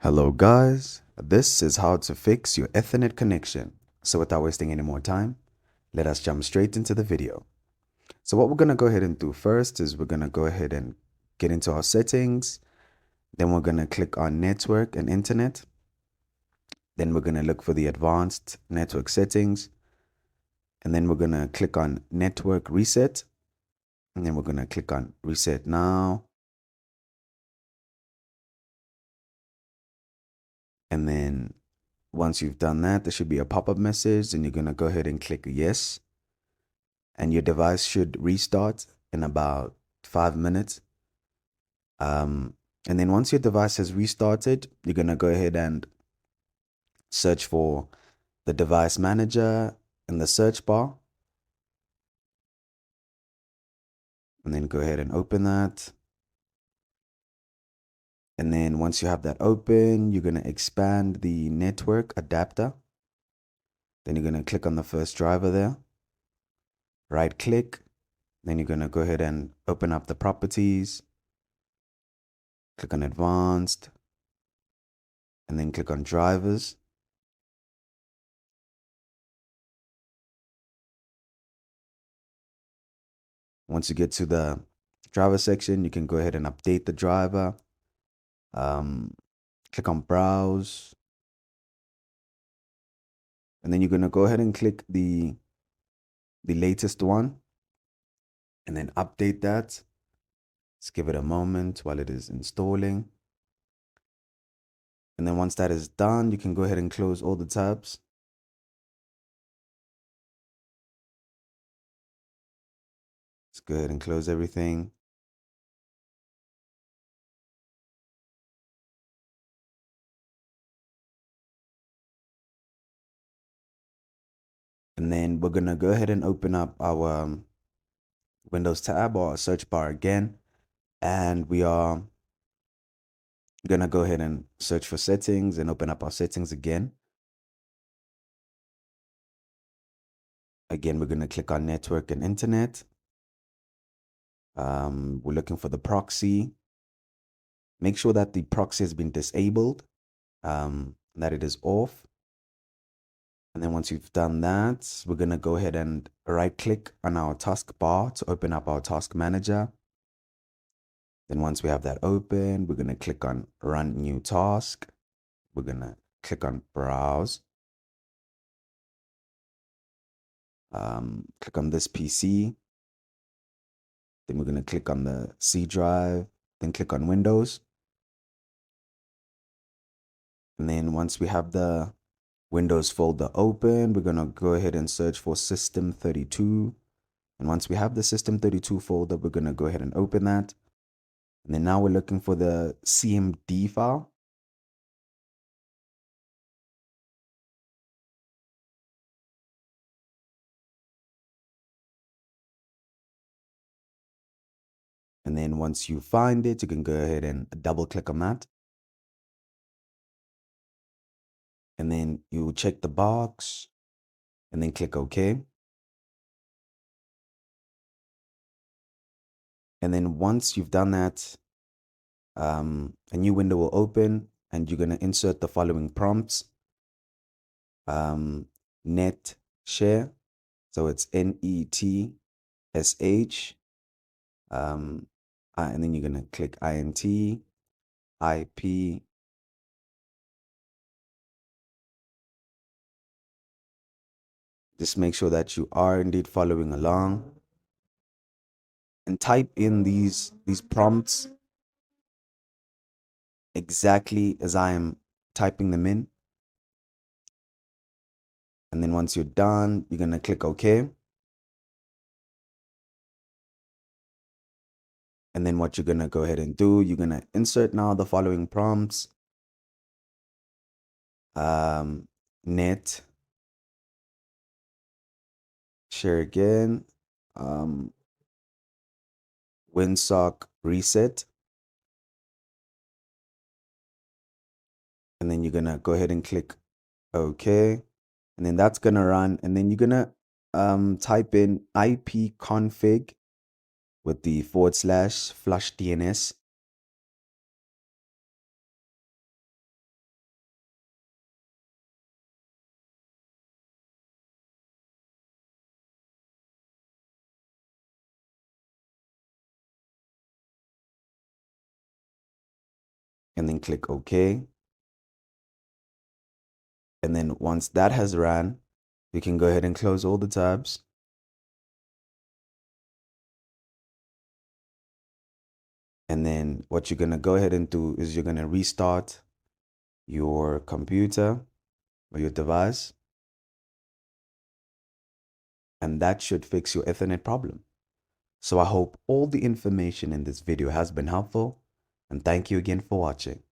Hello guys, this is how to fix your Ethernet connection. So without wasting any more time, let us jump straight into the video. So what we're going to go ahead and do first is we're going to go ahead and get into our settings. Then we're going to click on network and internet. Then we're going to look for the advanced network settings. And then we're going to click on network reset. And then we're going to click on reset now. And then once you've done that, there should be a pop-up message and you're going to go ahead and click yes. And your device should restart in about 5 minutes. And then once your device has restarted, you're going to go ahead and search for the device manager in the search bar. And then go ahead and open that. And then once you have that open, you're going to expand the network adapter. Then you're going to click on the first driver there. Right click. Then you're going to go ahead and open up the properties. Click on advanced. And then click on drivers. Once you get to the driver section, you can go ahead and update the driver. Click on browse. And then you're going to go ahead and click the latest one. And then update that. Let's give it a moment while it is installing. And then once that is done, you can go ahead and close all the tabs. Let's go ahead and close everything. And then we're going to go ahead and open up our Windows tab or search bar again. And we are going to go ahead and search for settings and open up our settings again. Again, we're going to click on network and internet. We're looking for the proxy. Make sure that the proxy has been disabled, that it is off. And then once you've done that, we're going to go ahead and right click on our taskbar to open up our task manager. Then once we have that open, we're going to click on run new task. We're going to click on browse. Click on this PC. Then we're going to click on the C drive, then click on Windows. And then once we have the Windows folder open, we're going to go ahead and search for System32. And once we have the System32 folder, we're going to go ahead and open that. And then now we're looking for the CMD file. And then once you find it, you can go ahead and double click on that. And then you check the box and then click OK. And then once you've done that, a new window will open and you're going to insert the following prompts. Net share. So it's NETSH. And then you're going to click INT, IP. Just make sure that you are indeed following along. And type in these prompts exactly as I am typing them in. And then once you're done, you're going to click OK. And then what you're going to go ahead and do, you're going to insert now the following prompts. Net share again. WinSock reset. And then you're going to go ahead and click OK. And then that's going to run. And then you're going to type in ipconfig with the / flush DNS. and then click OK. And then once that has ran, you can go ahead and close all the tabs. And then what you're going to go ahead and do is you're going to restart your computer or your device. And that should fix your Ethernet problem. So I hope all the information in this video has been helpful, and thank you again for watching.